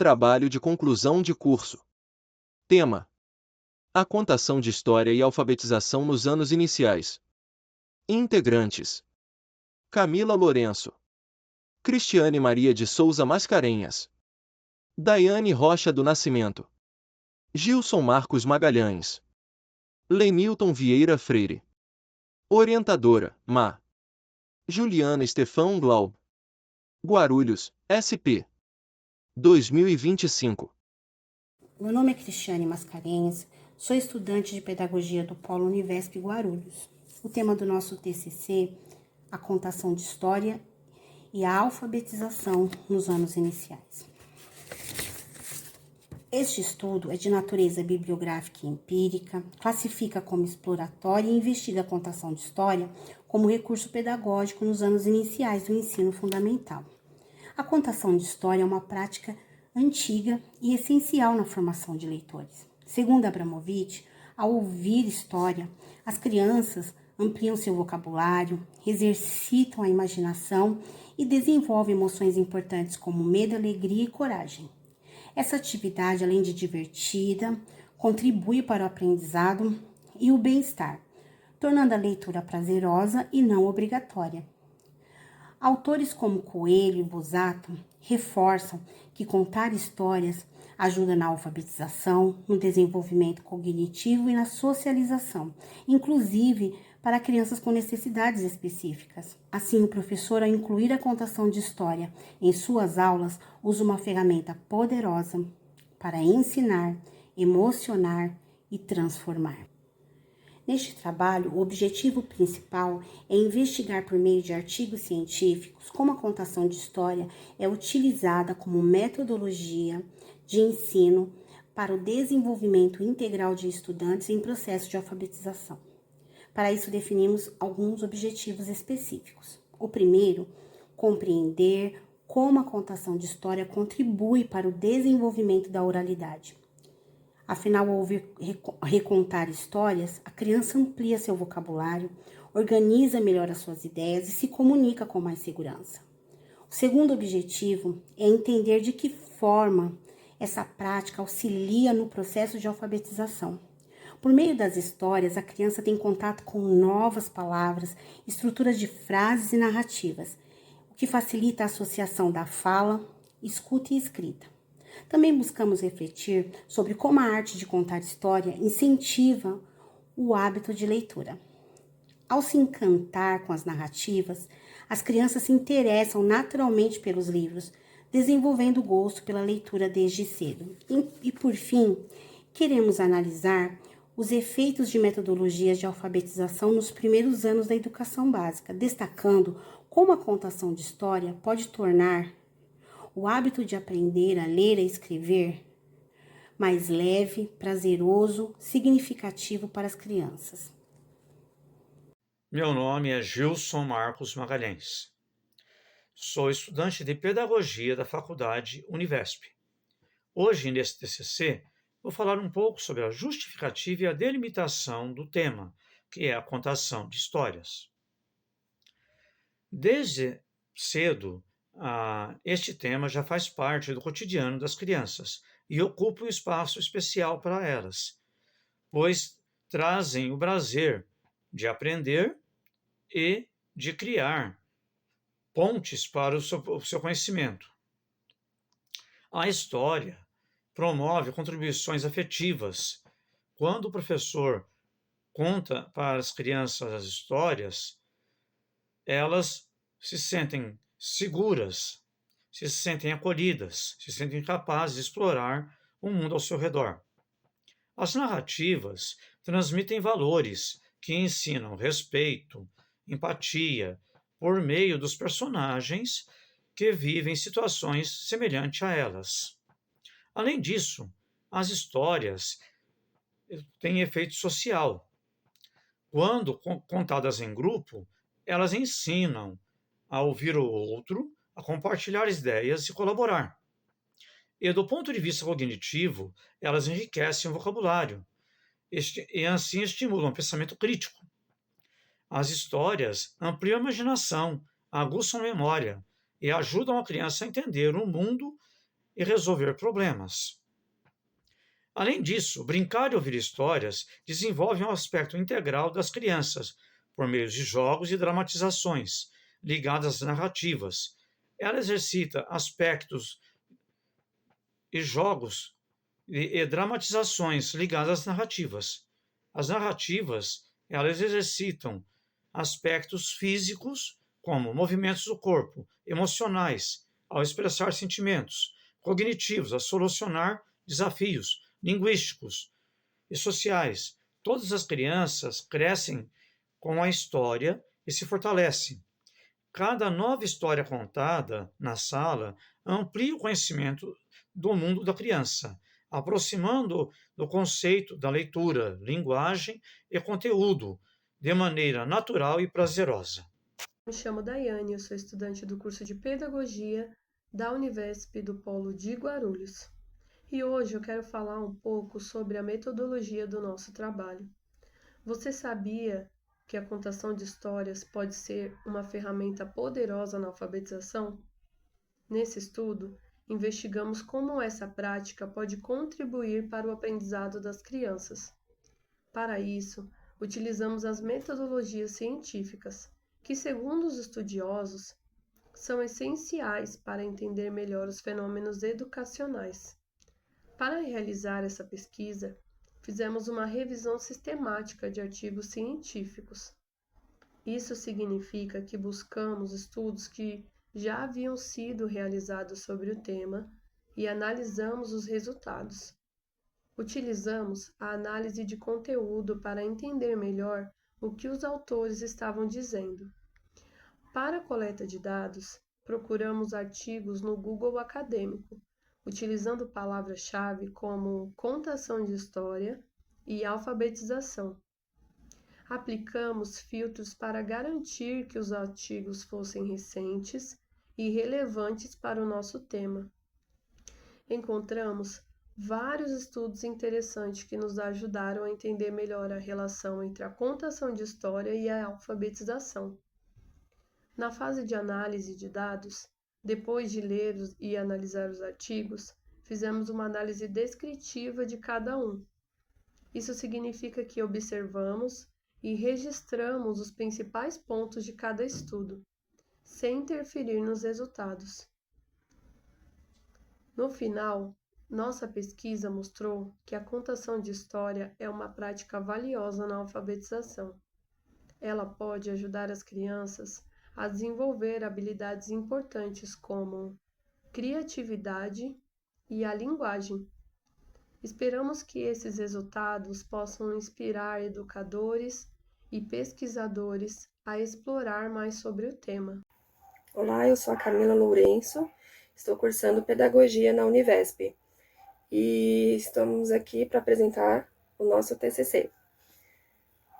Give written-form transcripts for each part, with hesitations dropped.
Trabalho de conclusão de curso. Tema: a contação de história e alfabetização nos anos iniciais. Integrantes: Camila Lourenço, Cristiane Maria de Souza Mascarenhas, Daiane Rocha do Nascimento, Gilson Marcos Magalhães, Lenilton Vieira Freire. Orientadora: Ma. Juliana Estefão Glaub. Guarulhos, SP. 2025. Meu nome é Cristiane Mascarenhas, sou estudante de Pedagogia do Polo Univesp Guarulhos. O tema do nosso TCC, a contação de história e a alfabetização nos anos iniciais. Este estudo é de natureza bibliográfica e empírica, classifica como exploratória e investiga a contação de história como recurso pedagógico nos anos iniciais do ensino fundamental. A contação de história é uma prática antiga e essencial na formação de leitores. Segundo Abramovich, ao ouvir história, as crianças ampliam seu vocabulário, exercitam a imaginação e desenvolvem emoções importantes como medo, alegria e coragem. Essa atividade, além de divertida, contribui para o aprendizado e o bem-estar, tornando a leitura prazerosa e não obrigatória. Autores como Coelho e Busato reforçam que contar histórias ajuda na alfabetização, no desenvolvimento cognitivo e na socialização, inclusive para crianças com necessidades específicas. Assim, o professor, ao incluir a contação de história em suas aulas, usa uma ferramenta poderosa para ensinar, emocionar e transformar. Neste trabalho, o objetivo principal é investigar por meio de artigos científicos como a contação de história é utilizada como metodologia de ensino para o desenvolvimento integral de estudantes em processo de alfabetização. Para isso, definimos alguns objetivos específicos. O primeiro, compreender como a contação de história contribui para o desenvolvimento da oralidade. Afinal, ao ouvir recontar histórias, a criança amplia seu vocabulário, organiza melhor as suas ideias e se comunica com mais segurança. O segundo objetivo é entender de que forma essa prática auxilia no processo de alfabetização. Por meio das histórias, a criança tem contato com novas palavras, estruturas de frases e narrativas, o que facilita a associação da fala, escuta e escrita. Também buscamos refletir sobre como a arte de contar história incentiva o hábito de leitura. Ao se encantar com as narrativas, as crianças se interessam naturalmente pelos livros, desenvolvendo o gosto pela leitura desde cedo. E por fim, queremos analisar os efeitos de metodologias de alfabetização nos primeiros anos da educação básica, destacando como a contação de história pode tornar o hábito de aprender a ler e escrever mais leve, prazeroso, significativo para as crianças. Meu nome é Gilson Marcos Magalhães. Sou estudante de Pedagogia da Faculdade Univesp. Hoje, nesse TCC, vou falar um pouco sobre a justificativa e a delimitação do tema, que é a contação de histórias. Desde cedo, este tema já faz parte do cotidiano das crianças e ocupa um espaço especial para elas, pois trazem o prazer de aprender e de criar pontes para o seu conhecimento. A história promove contribuições afetivas. Quando o professor conta para as crianças as histórias, elas se sentem seguras, se sentem acolhidas, se sentem capazes de explorar o mundo ao seu redor. As narrativas transmitem valores que ensinam respeito, empatia, por meio dos personagens que vivem situações semelhantes a elas. Além disso, as histórias têm efeito social. Quando contadas em grupo, elas ensinam a ouvir o outro, a compartilhar ideias e colaborar. E do ponto de vista cognitivo, elas enriquecem o vocabulário e assim estimulam o pensamento crítico. As histórias ampliam a imaginação, aguçam a memória e ajudam a criança a entender o mundo e resolver problemas. Além disso, brincar e ouvir histórias desenvolve um aspecto integral das crianças, por meio de jogos e dramatizações ligadas às narrativas. Ela exercita aspectos e jogos e dramatizações ligadas às narrativas. As narrativas, elas exercitam aspectos físicos, como movimentos do corpo, emocionais, ao expressar sentimentos, cognitivos, a solucionar desafios, linguísticos e sociais. Todas as crianças crescem com a história e se fortalecem. Cada nova história contada na sala amplia o conhecimento do mundo da criança, aproximando do conceito da leitura, linguagem e conteúdo de maneira natural e prazerosa. Me chamo Daiane, eu sou estudante do curso de Pedagogia da Univesp do Polo de Guarulhos. E hoje eu quero falar um pouco sobre a metodologia do nosso trabalho. Você sabia que a contação de histórias pode ser uma ferramenta poderosa na alfabetização? Nesse estudo, investigamos como essa prática pode contribuir para o aprendizado das crianças. Para isso, utilizamos as metodologias científicas, que, segundo os estudiosos, são essenciais para entender melhor os fenômenos educacionais. Para realizar essa pesquisa, fizemos uma revisão sistemática de artigos científicos. Isso significa que buscamos estudos que já haviam sido realizados sobre o tema e analisamos os resultados. Utilizamos a análise de conteúdo para entender melhor o que os autores estavam dizendo. Para a coleta de dados, procuramos artigos no Google Acadêmico, utilizando palavras-chave como contação de história e alfabetização. Aplicamos filtros para garantir que os artigos fossem recentes e relevantes para o nosso tema. Encontramos vários estudos interessantes que nos ajudaram a entender melhor a relação entre a contação de história e a alfabetização. Na fase de análise de dados, depois de ler e analisar os artigos, fizemos uma análise descritiva de cada um. Isso significa que observamos e registramos os principais pontos de cada estudo, sem interferir nos resultados. No final, nossa pesquisa mostrou que a contação de história é uma prática valiosa na alfabetização. Ela pode ajudar as crianças a desenvolver habilidades importantes como criatividade e a linguagem. Esperamos que esses resultados possam inspirar educadores e pesquisadores a explorar mais sobre o tema. Olá, eu sou a Camila Lourenço, estou cursando Pedagogia na Univesp e estamos aqui para apresentar o nosso TCC.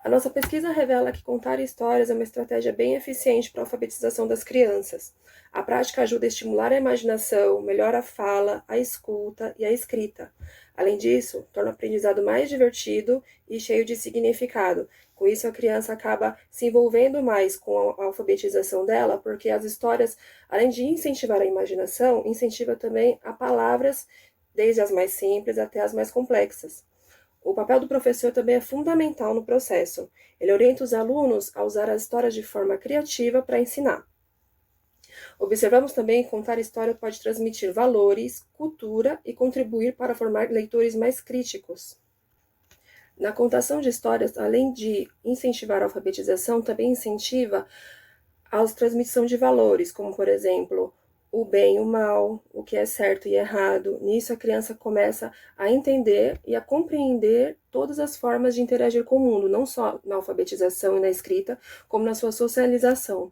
A nossa pesquisa revela que contar histórias é uma estratégia bem eficiente para a alfabetização das crianças. A prática ajuda a estimular a imaginação, melhora a fala, a escuta e a escrita. Além disso, torna o aprendizado mais divertido e cheio de significado. Com isso, a criança acaba se envolvendo mais com a alfabetização dela, porque as histórias, além de incentivar a imaginação, incentiva também a palavras, desde as mais simples até as mais complexas. O papel do professor também é fundamental no processo. Ele orienta os alunos a usar as histórias de forma criativa para ensinar. Observamos também que contar história pode transmitir valores, cultura e contribuir para formar leitores mais críticos. Na contação de histórias, além de incentivar a alfabetização, também incentiva a transmissão de valores, como, por exemplo, o bem e o mal, o que é certo e errado. Nisso, a criança começa a entender e a compreender todas as formas de interagir com o mundo, não só na alfabetização e na escrita, como na sua socialização.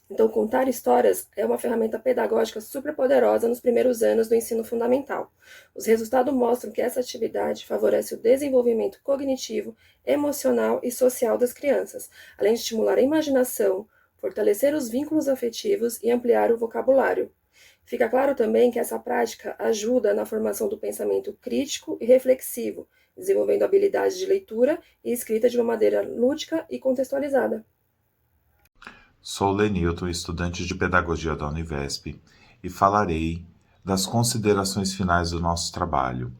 Então, contar histórias é uma ferramenta pedagógica super poderosa nos primeiros anos do ensino fundamental. Os resultados mostram que essa atividade favorece o desenvolvimento cognitivo, emocional e social das crianças, além de estimular a imaginação, fortalecer os vínculos afetivos e ampliar o vocabulário. Fica claro também que essa prática ajuda na formação do pensamento crítico e reflexivo, desenvolvendo habilidades de leitura e escrita de uma maneira lúdica e contextualizada. Sou Lenilton, estudante de Pedagogia da Univesp, e falarei das considerações finais do nosso trabalho.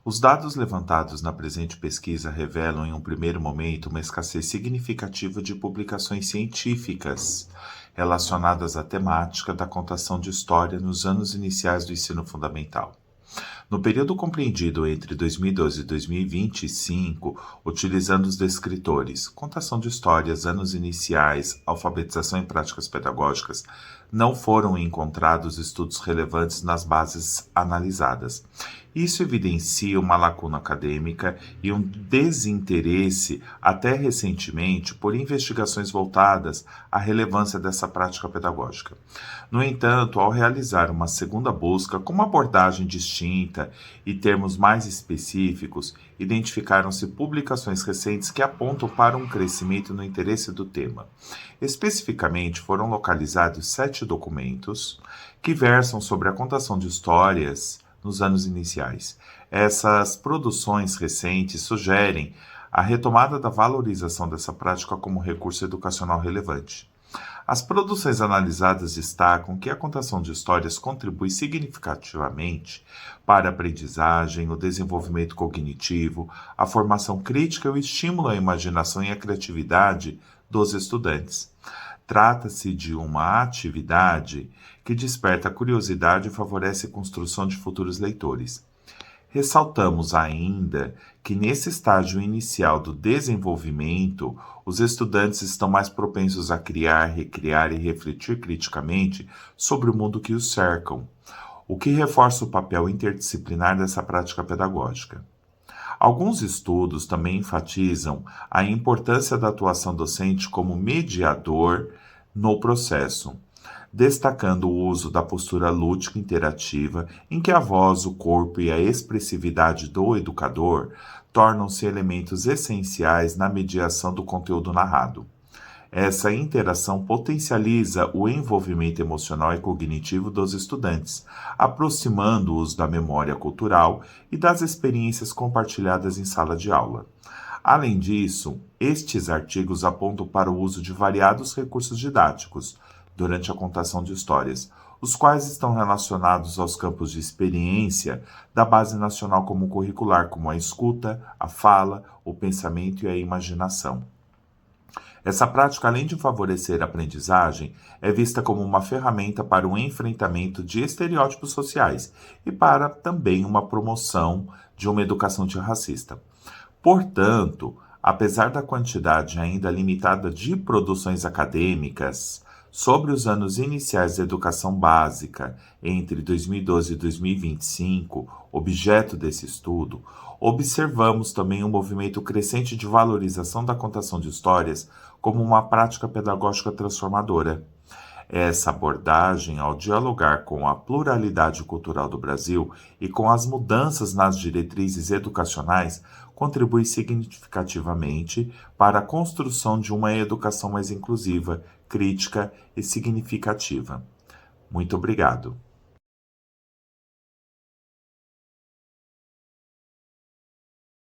Os dados levantados na presente pesquisa revelam, em um primeiro momento, uma escassez significativa de publicações científicas relacionadas à temática da contação de história nos anos iniciais do ensino fundamental. No período compreendido entre 2012 e 2025, utilizando os descritores contação de histórias, anos iniciais, alfabetização e práticas pedagógicas, não foram encontrados estudos relevantes nas bases analisadas. Isso evidencia uma lacuna acadêmica e um desinteresse, até recentemente, por investigações voltadas à relevância dessa prática pedagógica. No entanto, ao realizar uma segunda busca com uma abordagem distinta e termos mais específicos, identificaram-se publicações recentes que apontam para um crescimento no interesse do tema. Especificamente, foram localizados 7 documentos que versam sobre a contação de histórias nos anos iniciais. Essas produções recentes sugerem a retomada da valorização dessa prática como recurso educacional relevante. As produções analisadas destacam que a contação de histórias contribui significativamente para a aprendizagem, o desenvolvimento cognitivo, a formação crítica e o estímulo à imaginação e à criatividade dos estudantes. Trata-se de uma atividade que desperta a curiosidade e favorece a construção de futuros leitores. Ressaltamos ainda que, nesse estágio inicial do desenvolvimento, os estudantes estão mais propensos a criar, recriar e refletir criticamente sobre o mundo que os cercam, o que reforça o papel interdisciplinar dessa prática pedagógica. Alguns estudos também enfatizam a importância da atuação docente como mediador no processo, destacando o uso da postura lúdica interativa, em que a voz, o corpo e a expressividade do educador tornam-se elementos essenciais na mediação do conteúdo narrado. Essa interação potencializa o envolvimento emocional e cognitivo dos estudantes, aproximando-os da memória cultural e das experiências compartilhadas em sala de aula. Além disso, estes artigos apontam para o uso de variados recursos didáticos durante a contação de histórias, os quais estão relacionados aos campos de experiência da Base Nacional Comum Curricular, como a escuta, a fala, o pensamento e a imaginação. Essa prática, além de favorecer a aprendizagem, é vista como uma ferramenta para o enfrentamento de estereótipos sociais e para também uma promoção de uma educação antirracista. Portanto, apesar da quantidade ainda limitada de produções acadêmicas sobre os anos iniciais da educação básica entre 2012 e 2025, objeto desse estudo, observamos também um movimento crescente de valorização da contação de histórias como uma prática pedagógica transformadora. Essa abordagem, ao dialogar com a pluralidade cultural do Brasil e com as mudanças nas diretrizes educacionais, contribui significativamente para a construção de uma educação mais inclusiva, crítica e significativa. Muito obrigado.